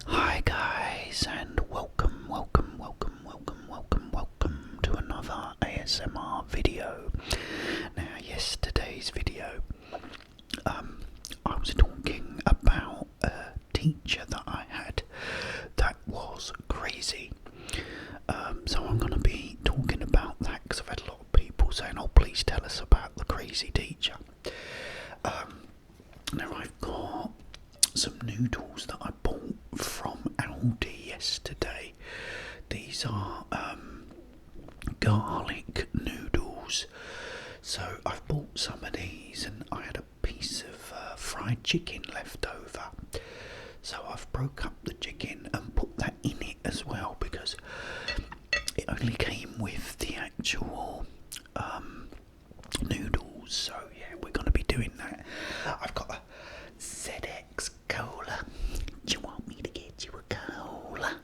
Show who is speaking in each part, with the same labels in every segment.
Speaker 1: Hi guys, and welcome to another ASMR video. Now yesterday's video, I was talking about a teacher that I had that was crazy. So I'm going to be talking about that because I've had a lot of people saying, oh please tell us about the crazy teacher. Now I've got some noodles that I bought from Aldi yesterday. These are garlic noodles. So I've bought some of these and I had a piece of fried chicken left over. So I've broke up the chicken and put that in it as well because it only came with the actual noodles. So yeah, we're going to be doing that. I've got a ZX cola. Do you want me to get you a cola?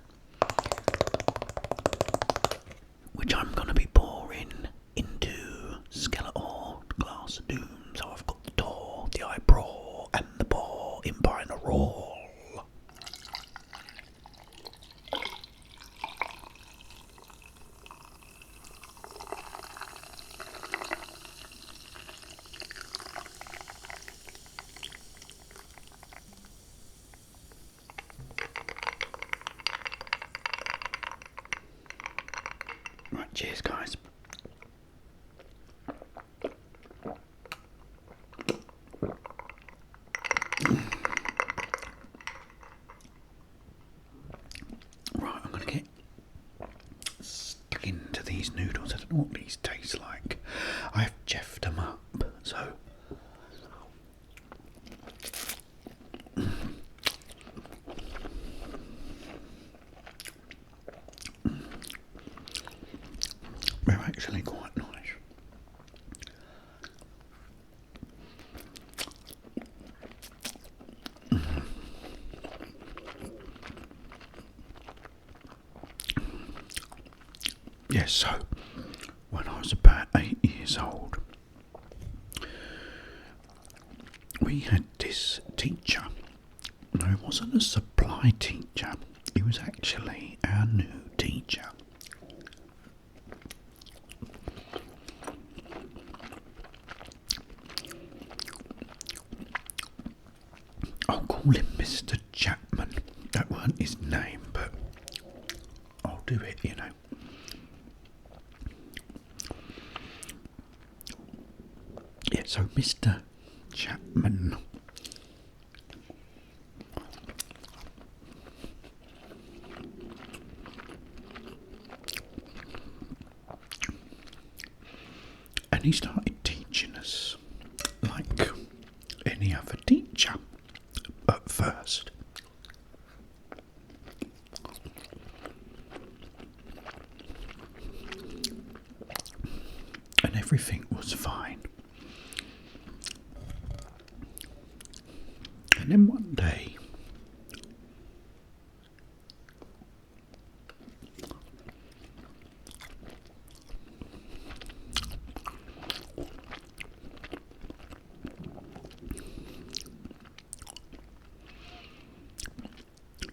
Speaker 1: Which I'm going to be pouring into skeletal glass of doom. So I've got the door, the eyebrow, and the ball in behind a roll. Right, cheers guys. Right, I'm going to get stuck into these noodles. I don't know what these taste like. I've jeffed them up, so they're actually quite nice. Yes, so when I was about 8 years old, we had this teacher. No, he wasn't a supply teacher, he was actually our new teacher. I'll call him Mr. Chapman. That weren't his name, but I'll do it, you know. Yeah, so Mr. Chapman. And he started teaching us like any other teacher at first. And everything was fine. And then one day,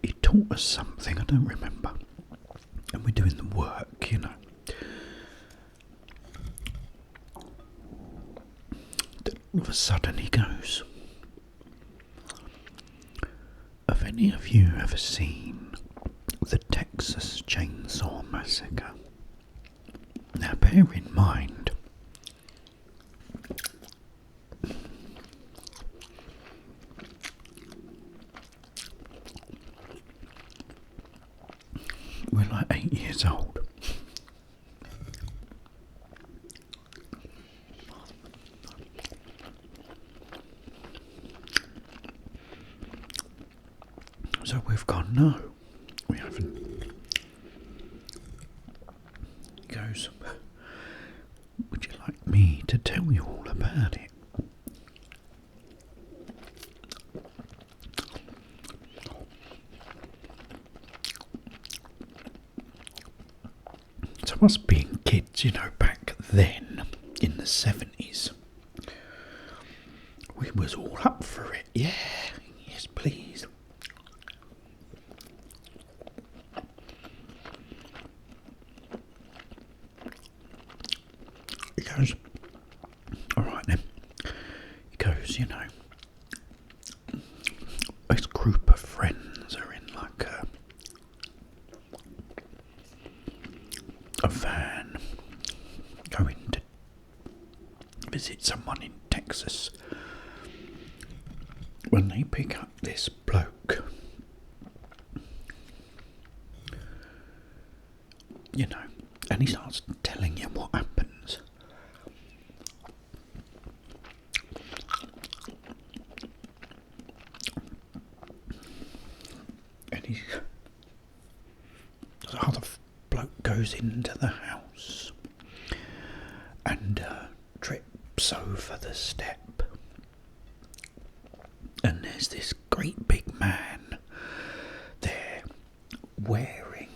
Speaker 1: he taught us something, I don't remember. And we're doing the work, you know. Then all of a sudden he goes, have any of you ever seen the Texas Chainsaw Massacre? Now bear in mind, we're like 8 years old. So we've gone, no, we haven't. He goes, would you like me to tell you all about it? So us being kids, you know, back then in the 70s, we was all up for it. Yeah, yes please. because, you know, this group of friends are in like a van going to visit someone in Texas. When they pick up this bloke, you know, and he starts telling you what happens. And the other bloke goes into the house and trips over the step. And there's this great big man there wearing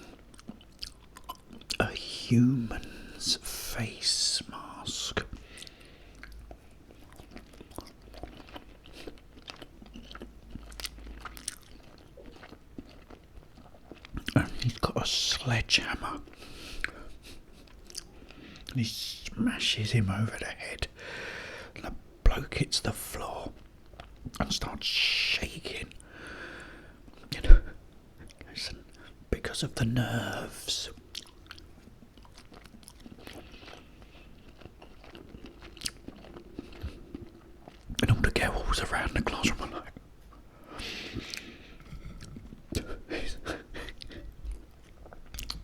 Speaker 1: a human's face mask. And he's got a sledgehammer. And he smashes him over the head. And the bloke hits the floor and starts shaking, you know, because of the nerves. And all the girls around the classroom are like,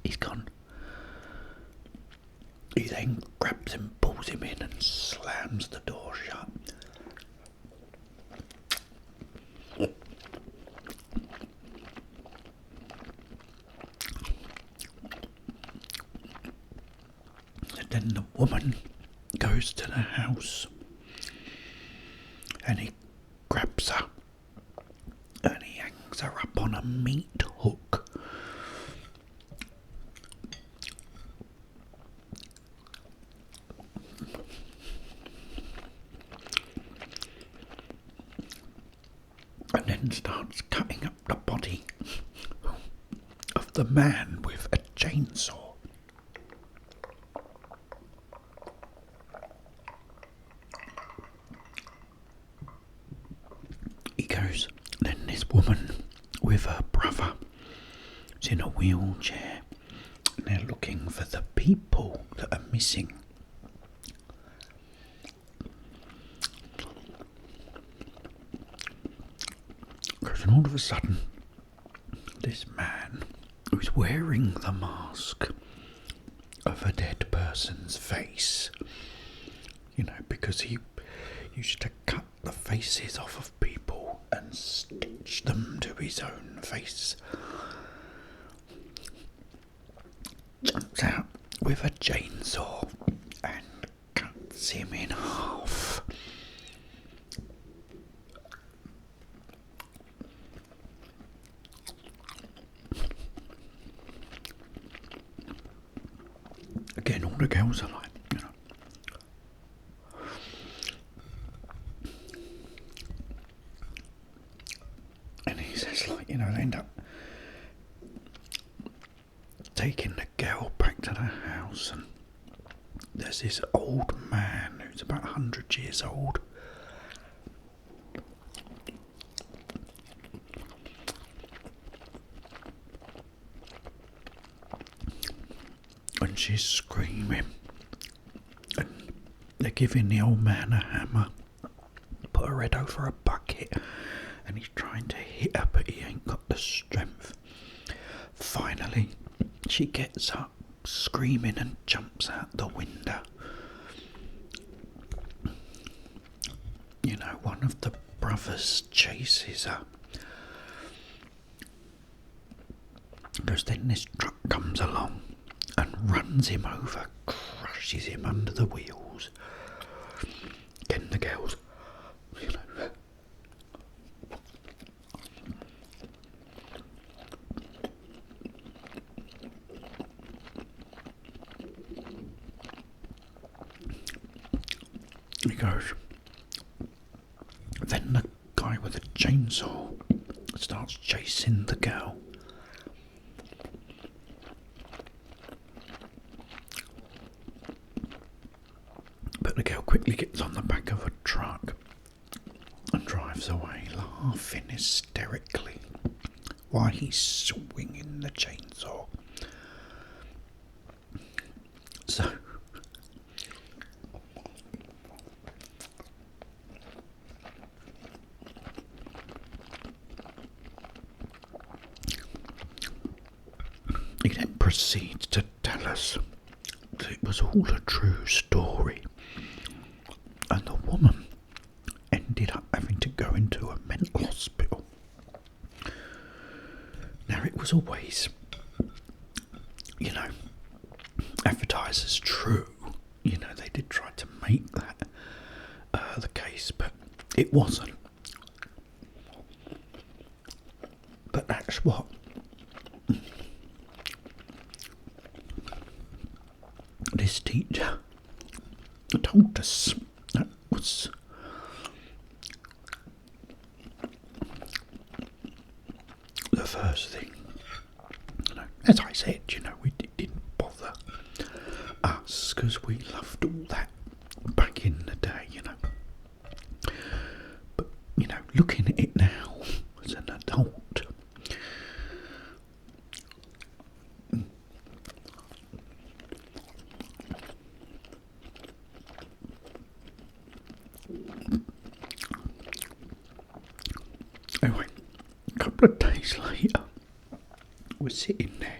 Speaker 1: he's gone. He then grabs him, pulls him in and slams the door shut. Then the woman goes to the house and he grabs her and he hangs her up on a meat hook. And then starts cutting up the body of the man with a chainsaw. Then this woman with her brother is in a wheelchair and they're looking for the people that are missing. And all of a sudden, this man who's wearing the mask of a dead person's face, you know, because he used to cut the faces off of people and stitch them to his own face, jumps out with a chainsaw and cuts him in half. Again, all the girls are like, you know. And he says, like, you know, they end up taking the girl back to the house, and there's this old man who's about 100 years old. And she's screaming, and they're giving the old man a hammer, put her head over a bucket, and he's trying to hit her, but he ain't got the strength. Finally, she gets up, screaming, and jumps out the window. You know, one of the brothers chases her. Because then this truck comes along and runs him over, crushes him under the wheels. Again, the girls, you know. He goes. Then the guy with the chainsaw starts chasing the girl. But the girl quickly gets on the back of a truck drives away laughing hysterically while he's swinging the chainsaw. So he then proceeds to tell us that it was all a true story, and the woman ended up having to go into a mental hospital. Now, it was always, advertised as true. They did try to make that the case, but it wasn't. But that's what this teacher told us. That was the first thing. As I said, we didn't bother us because we loved all that back in the day, But, looking at it now as an adult, anyway, a couple of days later, we're sitting there.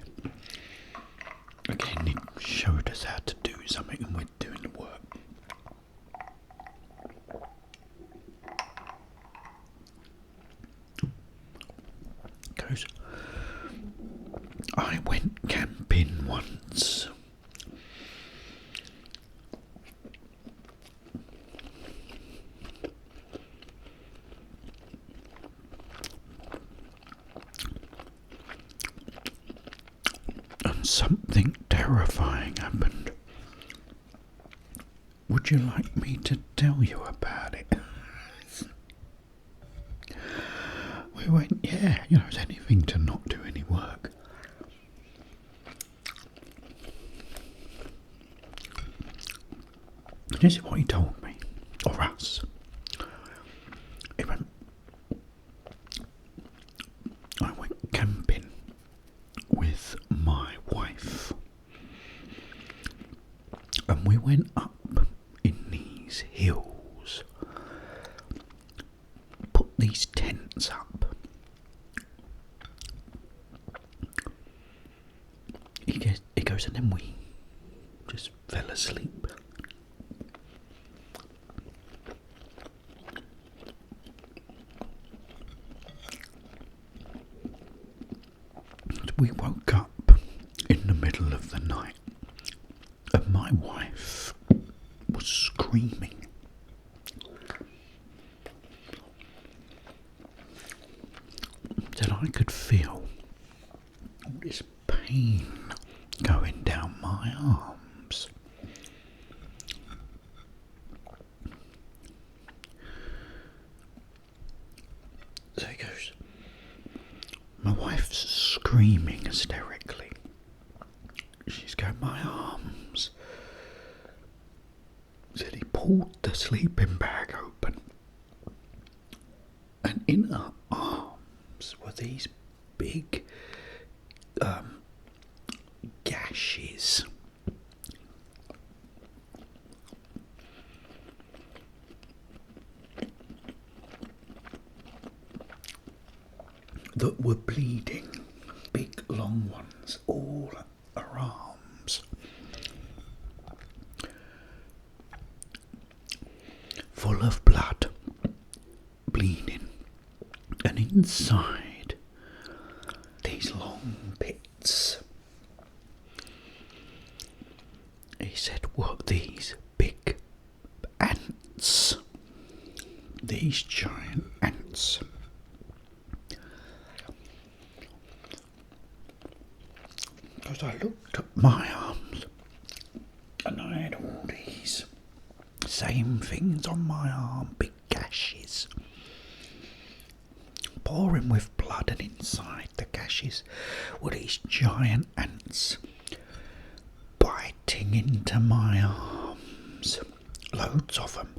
Speaker 1: Again, it showed us how to do something, and we're doing the work. Goes, I went camping once. And something terrifying happened. Would you like me to tell you about it? We went, yeah, it's anything to not do any work. This is what he told me, or us. He went, I went camping with my wife, and we went up in these hills, put these tents up. He goes, and then we just fell asleep. We woke up in the middle of the night, and my wife was screaming. That I could feel all this pain going down my arms. So he goes, my wife's screaming hysterically. She's going, my arms. Said he pulled the sleeping bag open, and in her arms were these big gashes. That were bleeding, big long ones, all her arms. Full of blood, bleeding, and inside these long pits, he said, were these big ants, these giant ants. Because I looked at my arms, and I had all these same things on my arm, big gashes, pouring with blood, and inside the gashes were these giant ants biting into my arms, loads of them.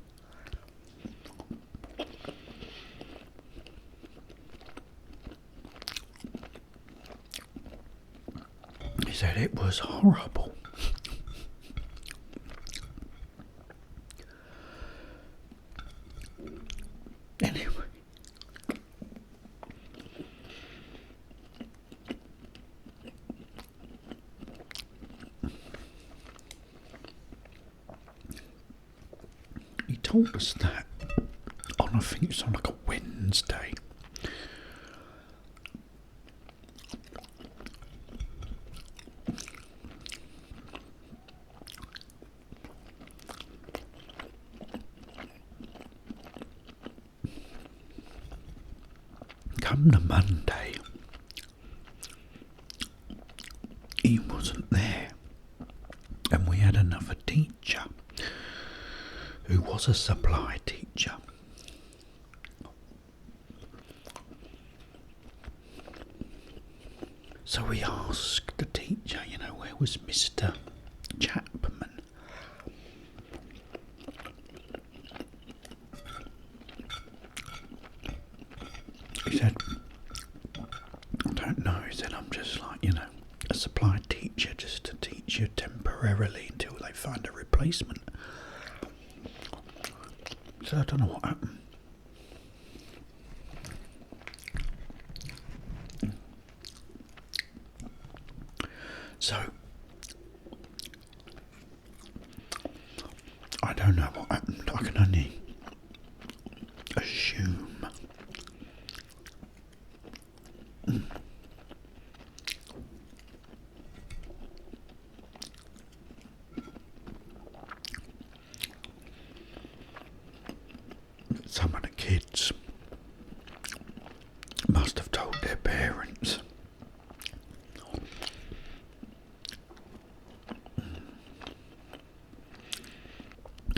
Speaker 1: said it was horrible. Anyway, he told us that on, I think it's on like a Wednesday. Come to Monday, he wasn't there, and we had another teacher who was a supply teacher. So we asked the teacher, where was Mr. Chapman? He said, I don't know. He said, I'm just like, a supply teacher just to teach you temporarily until they find a replacement. So I don't know what happened. So I don't know what happened. I can only assume. Some of the kids must have told their parents.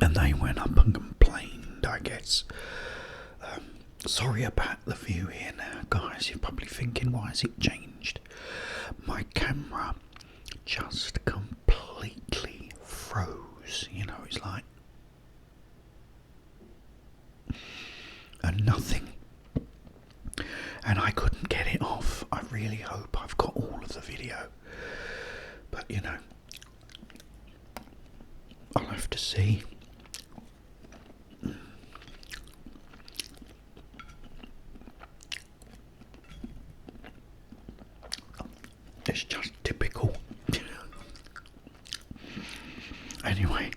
Speaker 1: And they went up and complained, I guess. Sorry about the view here now, guys. You're probably thinking, why has it changed? My camera just completely froze. It's like and nothing. And I couldn't get it off. I really hope I've got all of the video. But, I'll have to see. It's just typical. Anyway,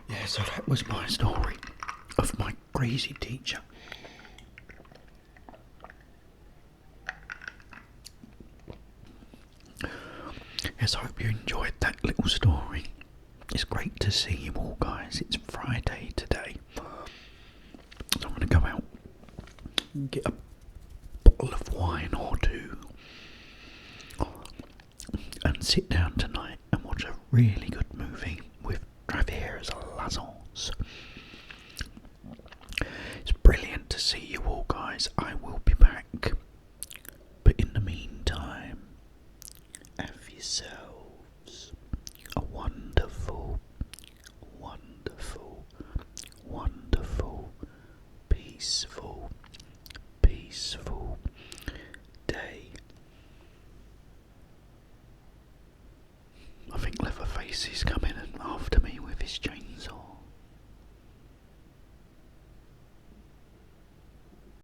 Speaker 1: yeah, so that was my story of my crazy teacher. Yes, I hope you enjoyed that little story. It's great to see you all, guys. It's Friday today. So I'm going to go out and get a bottle of wine or two and sit down tonight and watch a really good movie with Travers Lazons. It's brilliant to see you all, guys. I will be back. But in the meantime, have yourselves a wonderful, wonderful, wonderful, peaceful, peaceful day. I think Leatherface is coming.